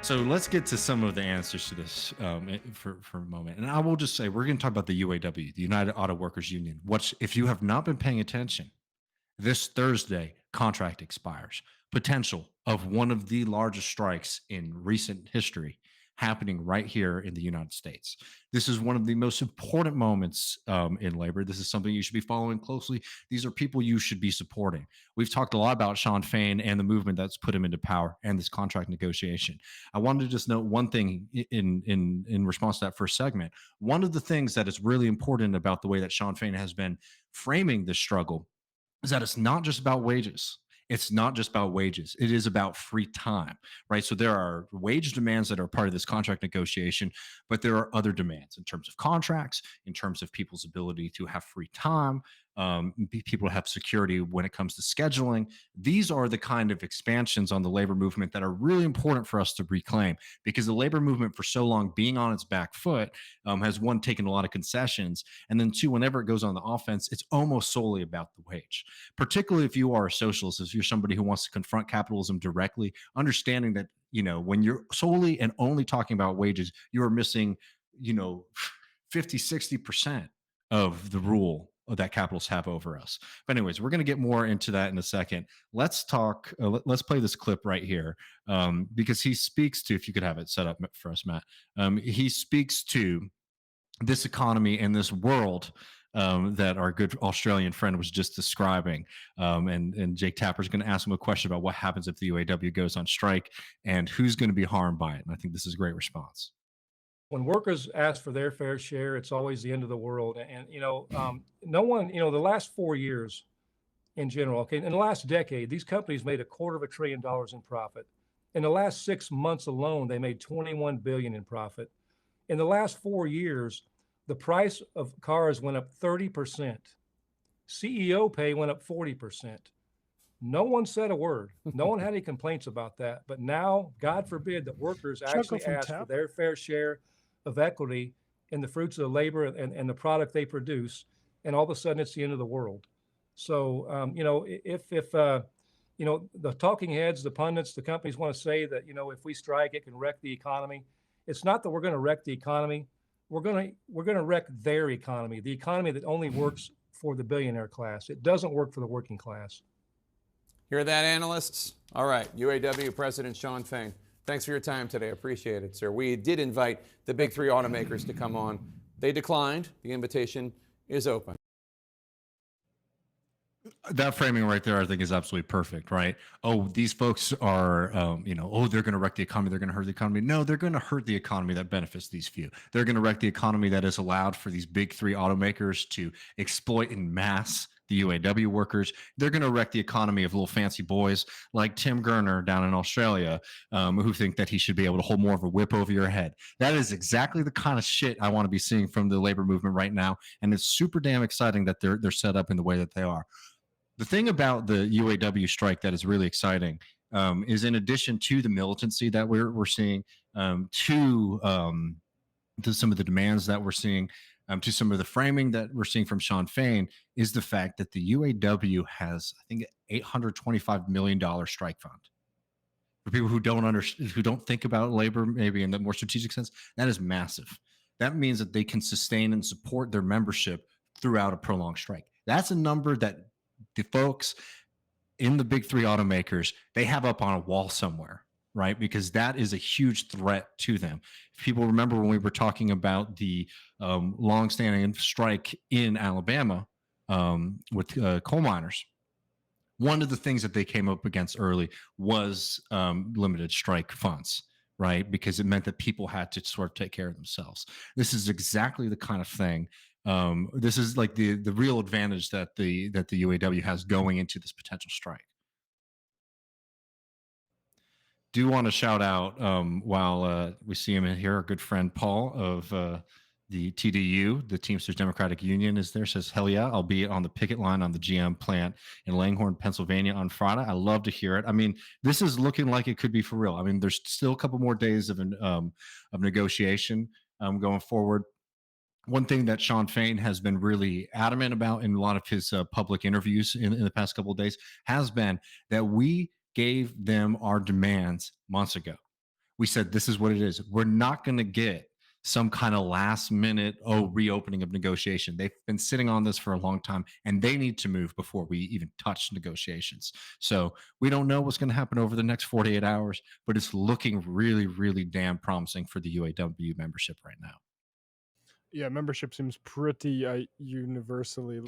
So let's get to some of the answers to this for a moment. And I will just say we're going to talk about the UAW, the United Auto Workers Union. Which, if you have not been paying attention, this Thursday, contract expires. Potential of one of the largest strikes in recent history happening right here in the United States. This is one of the most important moments in labor. This is something you should be following closely. These are people you should be supporting. We've talked a lot about Sean Fain and the movement that's put him into power and this contract negotiation. I wanted to just note one thing in response to that first segment. One of the things that is really important about the way that Sean Fain has been framing this struggle is that it's not just about wages. It's not just about wages. It is about free time, right? So there are wage demands that are part of this contract negotiation, but there are other demands in terms of contracts, in terms of people's ability to have free time, people have security when it comes to scheduling. These are the kind of expansions on the labor movement that are really important for us to reclaim because the labor movement for so long being on its back foot has one taken a lot of concessions, and then two, whenever it goes on the offense, it's almost solely about the wage, particularly if you are a socialist, if you're somebody who wants to confront capitalism directly, understanding that, when you're solely and only talking about wages, you are missing, you know, 50, 60% of the rule that capitalists have over us. But anyways, we're going to get more into that in a second. Let's talk. Let's play this clip right here because he speaks to. If you could have it set up for us, Matt. He speaks to this economy and this world that our good Australian friend was just describing. And Jake Tapper's going to ask him a question about what happens if the UAW goes on strike and who's going to be harmed by it. And I think this is a great response. When workers ask for their fair share, it's always the end of the world. And no one, the last 4 years in general, okay, in the last decade, these companies made $250 billion in profit. In the last 6 months alone, they made 21 billion in profit. In the last 4 years, the price of cars went up 30%. CEO pay went up 40%. No one said a word. No one had any complaints about that. But now, God forbid that workers Chuckle actually from ask for Tap. their fair share of equity in the fruits of the labor and the product they produce, and all of a sudden it's the end of the world. So, if the talking heads, the pundits, the companies want to say that if we strike, it can wreck the economy. It's not that we're going to wreck the economy. We're going to wreck their economy, the economy that only works for the billionaire class. It doesn't work for the working class. Hear that, analysts? All right, UAW President Sean Fain, thanks for your time today. Appreciate it, sir. We did invite the big three automakers to come on. They declined. The invitation is open. That framing right there, I think, is absolutely perfect, right? Oh, these folks are, they're going to wreck the economy. They're going to hurt the economy. No, they're going to hurt the economy that benefits these few. They're going to wreck the economy that has allowed for these big three automakers to exploit in mass the UAW workers. They're going to wreck the economy of little fancy boys like Tim Gurner down in Australia, who think that he should be able to hold more of a whip over your head. That is exactly the kind of shit I want to be seeing from the labor movement right now, and it's super damn exciting that they're set up in the way that they are. The thing about the UAW strike that is really exciting is, in addition to the militancy that we're seeing, to some of the demands that we're seeing, to some of the framing that we're seeing from Sean Fain, is the fact that the UAW has, I think, $825 million strike fund. For people who don't think about labor maybe in the more strategic sense, that is massive. That means that they can sustain and support their membership throughout a prolonged strike. That's a number that the folks in the big three automakers, they have up on a wall somewhere, right? Because that is a huge threat to them. If people remember when we were talking about the longstanding strike in Alabama with coal miners, one of the things that they came up against early was limited strike funds, right? Because it meant that people had to sort of take care of themselves. This is exactly the kind of thing. This is like the real advantage that the UAW has going into this potential strike. Do want to shout out while we see him in here, our good friend Paul of the TDU, the Teamsters Democratic Union, is there. Says, hell yeah, I'll be on the picket line on the GM plant in Langhorne, Pennsylvania on Friday. I love to hear it. I mean, this is looking like it could be for real. I mean, there's still a couple more days of negotiation going forward. One thing that Sean Fain has been really adamant about in a lot of his public interviews in the past couple of days has been that we gave them our demands months ago. We said, this is what it is. We're not going to get some kind of last minute, reopening of negotiation. They've been sitting on this for a long time and they need to move before we even touch negotiations. So we don't know what's going to happen over the next 48 hours, but it's looking really, really damn promising for the UAW membership right now. Yeah, membership seems pretty universally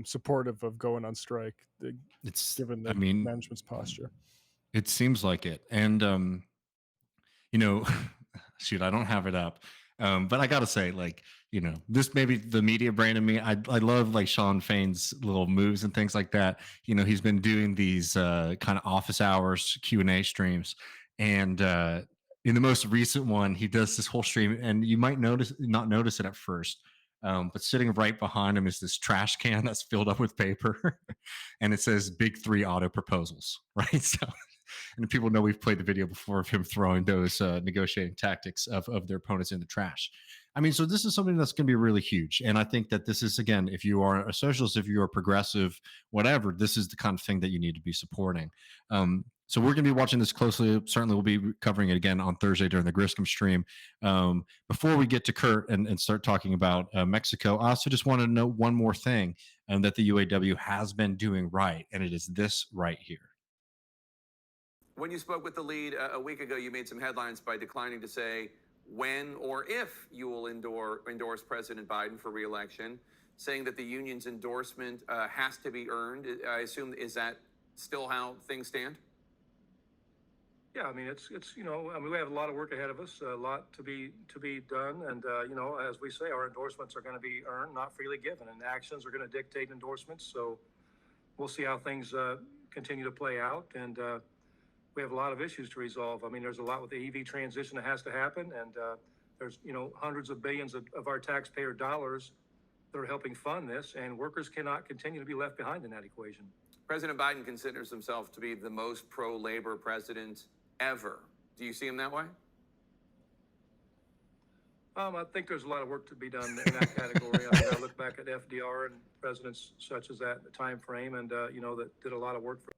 supportive of going on strike, given the management's posture. It seems like it. And, shoot, I don't have it up. But I gotta say, like, this may be the media brain in me. I love like Sean Fain's little moves and things like that. He's been doing these kind of office hours Q&A streams, and in the most recent one, he does this whole stream, and you might not notice it at first. But sitting right behind him is this trash can that's filled up with paper, and it says "Big Three Auto Proposals," right? So, and people know we've played the video before of him throwing those negotiating tactics of their opponents in the trash. I mean, so this is something that's going to be really huge. And I think that this is, again, if you are a socialist, if you are progressive, whatever, this is the kind of thing that you need to be supporting. So we're going to be watching this closely. Certainly, we'll be covering it again on Thursday during the Griscom stream. Before we get to Kurt and start talking about Mexico, I also just want to note one more thing that the UAW has been doing right, and it is this right here. When you spoke with the lead a week ago, you made some headlines by declining to say when or if you will endorse President Biden for re-election, saying that the union's endorsement has to be earned. I assume, is that still how things stand? Yeah, I mean, it's we have a lot of work ahead of us, a lot to be done, and as we say, our endorsements are going to be earned, not freely given, and actions are going to dictate endorsements. So we'll see how things continue to play out, and we have a lot of issues to resolve. I mean, there's a lot with the EV transition that has to happen, and there's hundreds of billions of our taxpayer dollars that are helping fund this, and workers cannot continue to be left behind in that equation. President Biden considers himself to be the most pro-labor president ever. Do you see him that way? I think there's a lot of work to be done in that category. I mean, I look back at FDR and presidents such as that time frame, and that did a lot of work for.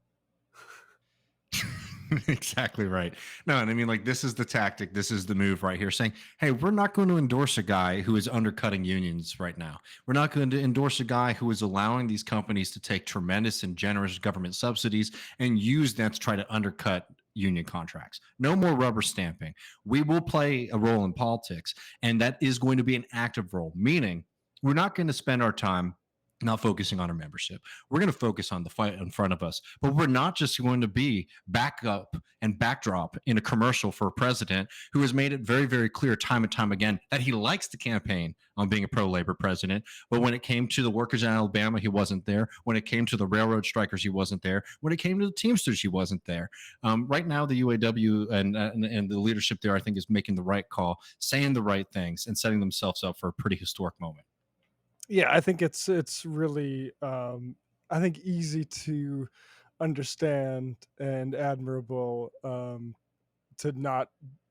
Exactly right. No, and I mean, like, this is the tactic. This is the move right here, saying, hey, we're not going to endorse a guy who is undercutting unions right now. We're not going to endorse a guy who is allowing these companies to take tremendous and generous government subsidies and use that to try to undercut union contracts. No more rubber stamping. We will play a role in politics, and that is going to be an active role, meaning we're not going to spend our time not focusing on our membership. We're going to focus on the fight in front of us, but we're not just going to be backup and backdrop in a commercial for a president who has made it very, very clear time and time again that he likes to campaign on being a pro-labor president. But when it came to the workers in Alabama, he wasn't there. When it came to the railroad strikers, he wasn't there. When it came to the Teamsters, he wasn't there. Right now, the UAW and the leadership there, I think, is making the right call, saying the right things, and setting themselves up for a pretty historic moment. Yeah, I think it's really I think easy to understand and admirable to not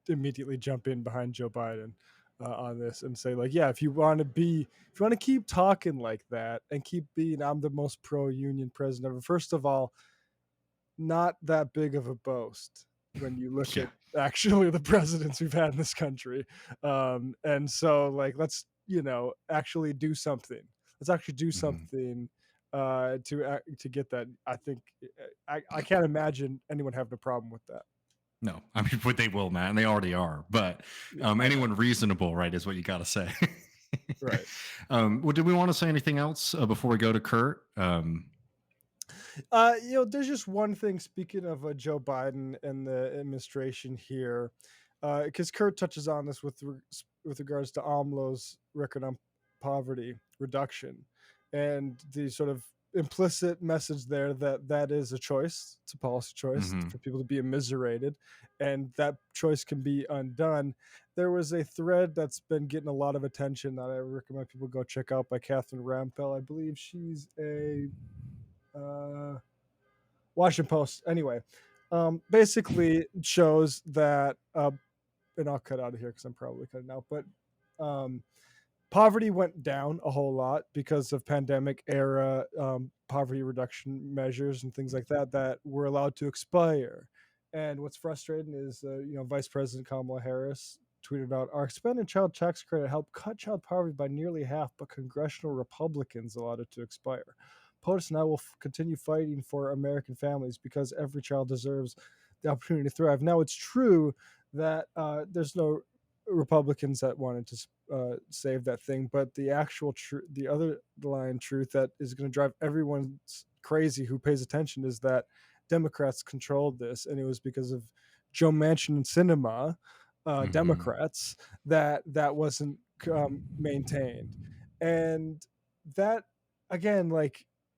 immediately jump in behind Joe Biden on this and say, like, yeah, if you want to keep talking like that and keep being I'm the most pro-union president ever, first of all, not that big of a boast when you look at actually the presidents we've had in this country. And so, like, let's actually do something. Let's actually do something to get that. I think I can't imagine anyone having a problem with that. No, I mean, but they will, man. And they already are. But anyone reasonable, right, is what you got to say. Right. Well, do we want to say anything else before we go to Kurt? There's just one thing. Speaking of Joe Biden and the administration here, because Kurt touches on this with regards to AMLO's record on poverty reduction, and the sort of implicit message there that is a choice. It's a policy choice for people to be immiserated, and that choice can be undone. There was a thread that's been getting a lot of attention that I recommend people go check out by Catherine Rampell. I believe she's a Washington Post. Anyway, basically shows that, and I'll cut out of here because I'm probably cutting out, but poverty went down a whole lot because of pandemic era poverty reduction measures and things like that were allowed to expire. And what's frustrating is, Vice President Kamala Harris tweeted out, "Our expanded child tax credit helped cut child poverty by nearly half, but congressional Republicans allowed it to expire. POTUS and I will continue fighting for American families because every child deserves the opportunity to thrive." Now, it's true that there's no Republicans that wanted to save that thing, but the actual the other line truth that is going to drive everyone crazy who pays attention is that Democrats controlled this, and it was because of Joe Manchin and Sinema, Democrats, that wasn't maintained, and that again,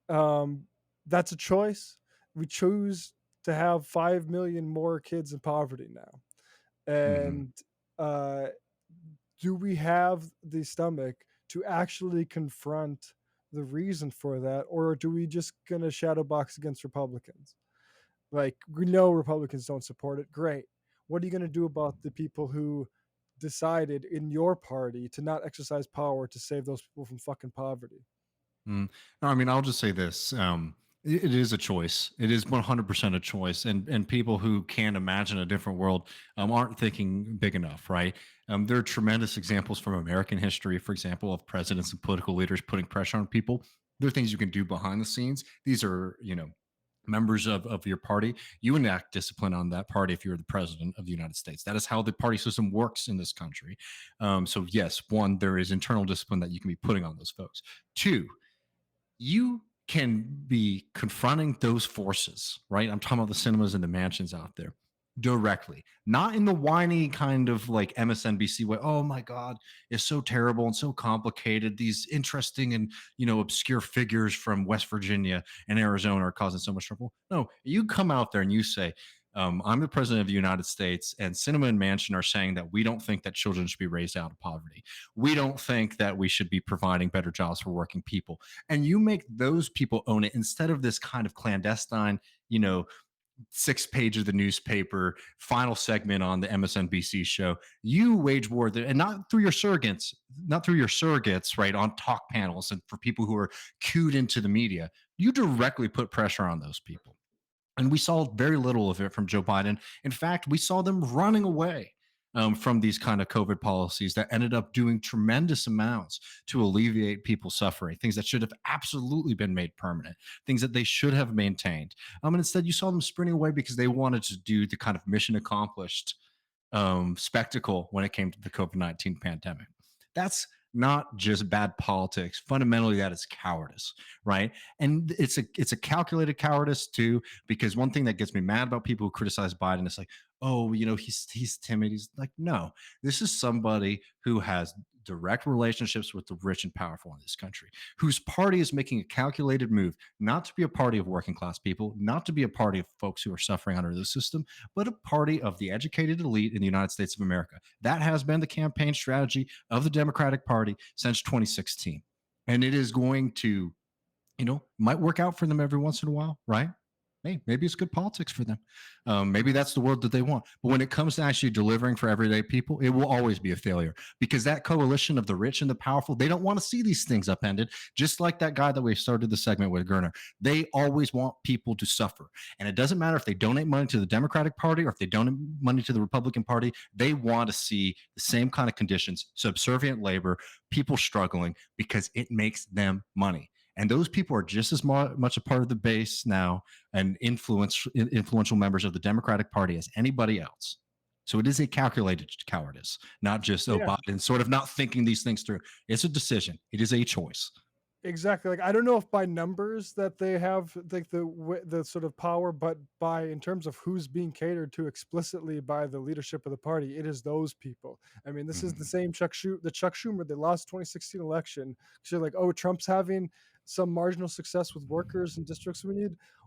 um, that's a choice. We choose to have 5 million more kids in poverty now, Mhm. and uh, do we have the stomach to actually confront the reason for that, or do we just gonna shadow box against Republicans? Like, we know Republicans don't support it. Great. What are you going to do about the people who decided in your party to not exercise power to save those people from fucking poverty? Mm. No, I mean, I'll just say this. It is a choice. It is 100% a choice. And people who can't imagine a different world aren't thinking big enough, right? There are tremendous examples from American history, for example, of presidents and political leaders putting pressure on people. There are things you can do behind the scenes. These are, members of your party. You enact discipline on that party if you're the president of the United States. That is how the party system works in this country. So, yes, one, there is internal discipline that you can be putting on those folks. Two, you can be confronting those forces, right? I'm talking about the cinemas and the mansions out there directly, not in the whiny kind of like MSNBC way. Oh my God, it's so terrible and so complicated. These interesting and, obscure figures from West Virginia and Arizona are causing so much trouble. No, you come out there and you say, I'm the president of the United States, and Cinema and Mansion are saying that we don't think that children should be raised out of poverty. We don't think that we should be providing better jobs for working people, and you make those people own it instead of this kind of clandestine, 6 page of the newspaper, final segment on the MSNBC show. You wage war there, and not through your surrogates, right? On talk panels and for people who are cued into the media. You directly put pressure on those people. And we saw very little of it from Joe Biden. In fact, we saw them running away from these kind of COVID policies that ended up doing tremendous amounts to alleviate people's suffering, things that should have absolutely been made permanent, things that they should have maintained. And instead, you saw them sprinting away because they wanted to do the kind of mission accomplished spectacle when it came to the COVID-19 pandemic. That's not just bad politics. Fundamentally, that is cowardice, right? And it's a calculated cowardice too, because one thing that gets me mad about people who criticize Biden is like, oh, he's timid. He's like, no, this is somebody who has direct relationships with the rich and powerful in this country, whose party is making a calculated move not to be a party of working class people, not to be a party of folks who are suffering under the system, but a party of the educated elite in the United States of America. That has been the campaign strategy of the Democratic Party since 2016. And it is going to, might work out for them every once in a while, right? Hey, maybe it's good politics for them. Maybe that's the world that they want. But when it comes to actually delivering for everyday people, it will always be a failure because that coalition of the rich and the powerful, they don't want to see these things upended. Just like that guy that we started the segment with, Gerner. They always want people to suffer. And it doesn't matter if they donate money to the Democratic Party or if they donate money to the Republican Party, they want to see the same kind of conditions, subservient labor, people struggling because it makes them money. And those people are just as much a part of the base now and influential members of the Democratic Party as anybody else. So it is a calculated cowardice, not just Yeah. Biden sort of not thinking these things through. It's a decision. It is a choice. Exactly. Like, I don't know if by numbers that they have like the sort of power, but by in terms of who's being catered to explicitly by the leadership of the party, it is those people. I mean, this is the same Chuck Schumer. They lost 2016 election. So you're like, oh, Trump's having some marginal success with workers and districts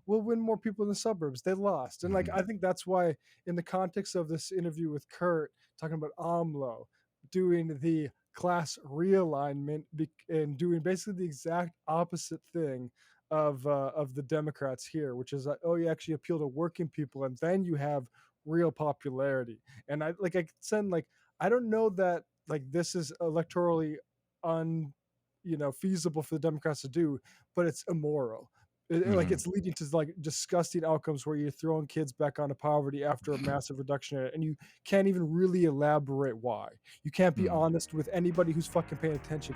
we'll win more people in the suburbs. They lost. And like, I think that's why in the context of this interview with Kurt, talking about AMLO doing the class realignment and doing basically the exact opposite thing of the Democrats here, which is like, oh, you actually appeal to working people, and then you have real popularity. And I send I don't know that like this is electorally feasible for the Democrats to do, but it's immoral. Like Mhm. it's leading to like disgusting outcomes where you're throwing kids back onto poverty after a massive reduction in it, and you can't even really elaborate why. You can't be Mhm. honest with anybody who's fucking paying attention.